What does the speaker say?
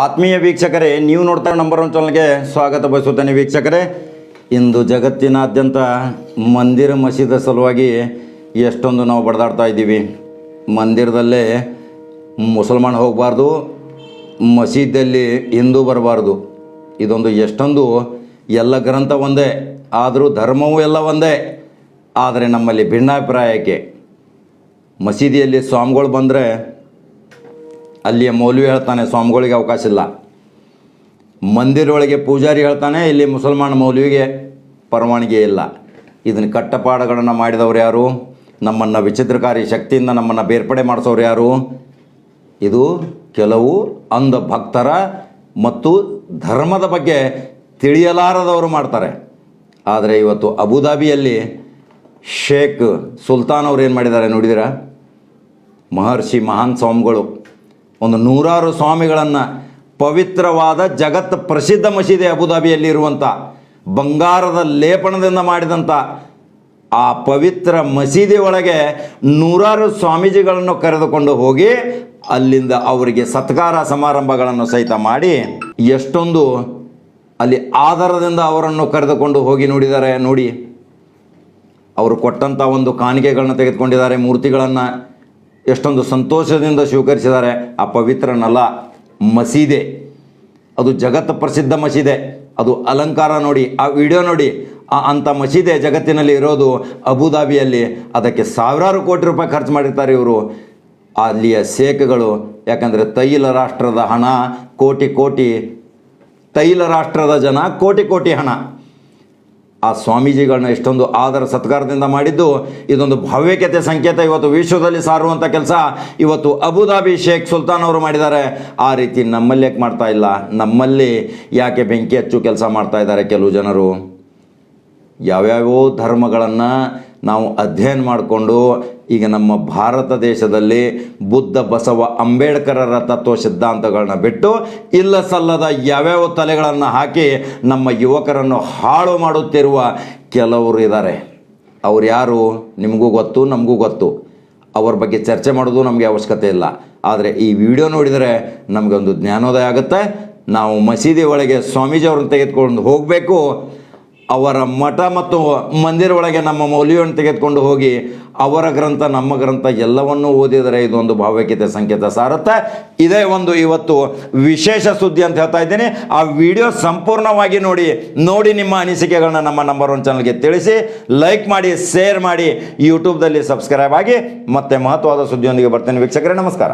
ಆತ್ಮೀಯ ವೀಕ್ಷಕರೇ, ನೀವು ನೋಡ್ತಾ ನಂಬರ್ 1 ಚಾನಲ್ಗೆ ಸ್ವಾಗತ ಬಯಸುತ್ತೇನೆ. ವೀಕ್ಷಕರೇ, ಇಂದು ಜಗತ್ತಿನಾದ್ಯಂತ ಮಂದಿರ ಮಸೀದಿ ಸಲುವಾಗಿ ಎಷ್ಟೊಂದು ನಾವು ಬಡದಾಡ್ತಾ ಇದ್ದೀವಿ. ಮಂದಿರದಲ್ಲೇ ಮುಸಲ್ಮಾನ್ ಹೋಗಬಾರ್ದು, ಮಸೀದಿಯಲ್ಲಿ ಹಿಂದೂ ಬರಬಾರ್ದು. ಇದೊಂದು ಎಷ್ಟೊಂದು ಎಲ್ಲ ಗ್ರಂಥ ಒಂದೇ, ಆದರೂ ಧರ್ಮವೂ ಎಲ್ಲ ಒಂದೇ. ಆದರೆ ನಮ್ಮಲ್ಲಿ ಭಿನ್ನಾಭಿಪ್ರಾಯಕ್ಕೆ ಮಸೀದಿಯಲ್ಲಿ ಸ್ವಾಮಿಗಳು ಬಂದರೆ ಅಲ್ಲಿಯ ಮೌಲ್ವಿ ಹೇಳ್ತಾನೆ ಸ್ವಾಮಿಗಳಿಗೆ ಅವಕಾಶ ಇಲ್ಲ. ಮಂದಿರೊಳಗೆ ಪೂಜಾರಿ ಹೇಳ್ತಾನೆ ಇಲ್ಲಿ ಮುಸಲ್ಮಾನ ಮೌಲ್ವಿಗೆ ಪರವಾನಗಿ ಇಲ್ಲ. ಇದನ್ನು ಕಟ್ಟಪಾಡುಗಳನ್ನು ಮಾಡಿದವರು ಯಾರು? ನಮ್ಮನ್ನು ವಿಚಿತ್ರಕಾರಿ ಶಕ್ತಿಯಿಂದ ನಮ್ಮನ್ನು ಬೇರ್ಪಡೆ ಮಾಡಿಸೋರು ಯಾರು? ಇದು ಕೆಲವು ಅಂಧ ಭಕ್ತರ ಮತ್ತು ಧರ್ಮದ ಬಗ್ಗೆ ತಿಳಿಯಲಾರದವರು ಮಾಡ್ತಾರೆ. ಆದರೆ ಇವತ್ತು ಅಬುದಾಬಿಯಲ್ಲಿ ಶೇಖ್ ಸುಲ್ತಾನ್ ಅವರು ಏನು ಮಾಡಿದ್ದಾರೆ ನೋಡಿದಿರಾ? ಮಹರ್ಷಿ ಮಹಾನ್ ಸ್ವಾಮಿಗಳು ಒಂದು 100 ಸ್ವಾಮಿಗಳನ್ನು ಪವಿತ್ರವಾದ ಜಗತ್ ಪ್ರಸಿದ್ಧ ಮಸೀದಿ ಅಬುದಾಬಿಯಲ್ಲಿ ಇರುವಂಥ ಬಂಗಾರದ ಲೇಪನದಿಂದ ಮಾಡಿದಂಥ ಆ ಪವಿತ್ರ ಮಸೀದಿ ಒಳಗೆ 100 ಸ್ವಾಮೀಜಿಗಳನ್ನು ಕರೆದುಕೊಂಡು ಹೋಗಿ ಅಲ್ಲಿಂದ ಅವರಿಗೆ ಸತ್ಕಾರ ಸಮಾರಂಭಗಳನ್ನು ಸಹಿತ ಮಾಡಿ ಎಷ್ಟೊಂದು ಅಲ್ಲಿ ಆಧಾರದಿಂದ ಅವರನ್ನು ಕರೆದುಕೊಂಡು ಹೋಗಿ ನೋಡಿದ್ದಾರೆ. ನೋಡಿ, ಅವರು ಕೊಟ್ಟಂಥ ಒಂದು ಕಾಣಿಕೆಗಳನ್ನ ತೆಗೆದುಕೊಂಡಿದ್ದಾರೆ, ಮೂರ್ತಿಗಳನ್ನು ಎಷ್ಟೊಂದು ಸಂತೋಷದಿಂದ ಸ್ವೀಕರಿಸಿದ್ದಾರೆ. ಆ ಪವಿತ್ರ ನಲ ಮಸೀದೆ, ಅದು ಜಗತ್ತು ಪ್ರಸಿದ್ಧ ಮಸೀದೆ, ಅದು ಅಲಂಕಾರ ನೋಡಿ, ಆ ವಿಡಿಯೋ ನೋಡಿ. ಅಂಥ ಮಸೀದೆ ಜಗತ್ತಿನಲ್ಲಿ ಇರೋದು ಅಬುದಾಬಿಯಲ್ಲಿ. ಅದಕ್ಕೆ ಸಾವಿರಾರು ಕೋಟಿ ರೂಪಾಯಿ ಖರ್ಚು ಮಾಡಿರ್ತಾರೆ ಇವರು, ಅಲ್ಲಿಯ ಶೇಖ್ಗಳು. ಯಾಕಂದರೆ ತೈಲ ರಾಷ್ಟ್ರದ ಹಣ ಕೋಟಿ ಕೋಟಿ, ತೈಲ ರಾಷ್ಟ್ರದ ಜನ ಕೋಟಿ ಕೋಟಿ ಹಣ. ಆ ಸ್ವಾಮೀಜಿಗಳನ್ನ ಎಷ್ಟೊಂದು ಆದರ ಸತ್ಕಾರದಿಂದ ಮಾಡಿದ್ದು ಇದೊಂದು ಭವ್ಯಕತೆ ಸಂಕೇತ ಇವತ್ತು ವಿಶ್ವದಲ್ಲಿ ಸಾರುವಂಥ ಕೆಲಸ ಇವತ್ತು ಅಬುದಾಬಿ ಶೇಖ್ ಸುಲ್ತಾನ್ ಅವರು ಮಾಡಿದ್ದಾರೆ. ಆ ರೀತಿ ನಮ್ಮಲ್ಲಿ ಯಾಕೆ ಮಾಡ್ತಾ ಇಲ್ಲ? ನಮ್ಮಲ್ಲಿ ಯಾಕೆ ಬೆಂಕಿ ಹಚ್ಚು ಕೆಲಸ ಮಾಡ್ತಾ ಇದ್ದಾರೆ ಕೆಲವು ಜನರು? ಯಾವ್ಯಾವೋ ಧರ್ಮಗಳನ್ನು ನಾವು ಅಧ್ಯಯನ ಮಾಡಿಕೊಂಡು ಈಗ ನಮ್ಮ ಭಾರತ ದೇಶದಲ್ಲಿ ಬುದ್ಧ ಬಸವ ಅಂಬೇಡ್ಕರರ ತತ್ವ ಸಿದ್ಧಾಂತಗಳನ್ನ ಬಿಟ್ಟು ಇಲ್ಲ ಸಲ್ಲದ ಯಾವ್ಯಾವ ತಲೆಗಳನ್ನು ಹಾಕಿ ನಮ್ಮ ಯುವಕರನ್ನು ಹಾಳು ಮಾಡುತ್ತಿರುವ ಕೆಲವರು ಇದ್ದಾರೆ. ಅವ್ರು ಯಾರು? ನಿಮಗೂ ಗೊತ್ತು, ನಮಗೂ ಗೊತ್ತು. ಅವ್ರ ಬಗ್ಗೆ ಚರ್ಚೆ ಮಾಡೋದು ನಮಗೆ ಅವಶ್ಯಕತೆ ಇಲ್ಲ. ಆದರೆ ಈ ವಿಡಿಯೋ ನೋಡಿದರೆ ನಮಗೊಂದು ಜ್ಞಾನೋದಯ ಆಗುತ್ತೆ. ನಾವು ಮಸೀದಿ ಒಳಗೆ ಸ್ವಾಮೀಜಿ ಅವ್ರನ್ನ ತೆಗೆದುಕೊಂಡು ಹೋಗಬೇಕು. ಅವರ ಮಠ ಮತ್ತು ಮಂದಿರ ಒಳಗೆ ನಮ್ಮ ಮೌಲ್ಯವನ್ನು ತೆಗೆದುಕೊಂಡು ಹೋಗಿ ಅವರ ಗ್ರಂಥ ನಮ್ಮ ಗ್ರಂಥ ಎಲ್ಲವನ್ನೂ ಓದಿದರೆ ಇದೊಂದು ಭಾವೈಕ್ಯತೆ ಸಂಕೇತ ಸಾರುತ್ತೆ. ಇದೇ ಒಂದು ಇವತ್ತು ವಿಶೇಷ ಸುದ್ದಿ ಅಂತ ಹೇಳ್ತಾ ಇದ್ದೀನಿ. ಆ ವಿಡಿಯೋ ಸಂಪೂರ್ಣವಾಗಿ ನೋಡಿ ನಿಮ್ಮ ಅನಿಸಿಕೆಗಳನ್ನ ನಮ್ಮ ನಂಬರ್ 1 ಚಾನಲ್ಗೆ ತಿಳಿಸಿ, ಲೈಕ್ ಮಾಡಿ, ಶೇರ್ ಮಾಡಿ, ಯೂಟ್ಯೂಬ್ದಲ್ಲಿ ಸಬ್ಸ್ಕ್ರೈಬ್ ಆಗಿ. ಮತ್ತೆ ಮಹತ್ವವಾದ ಸುದ್ದಿಯೊಂದಿಗೆ ಬರ್ತೇನೆ ವೀಕ್ಷಕರೇ. ನಮಸ್ಕಾರ.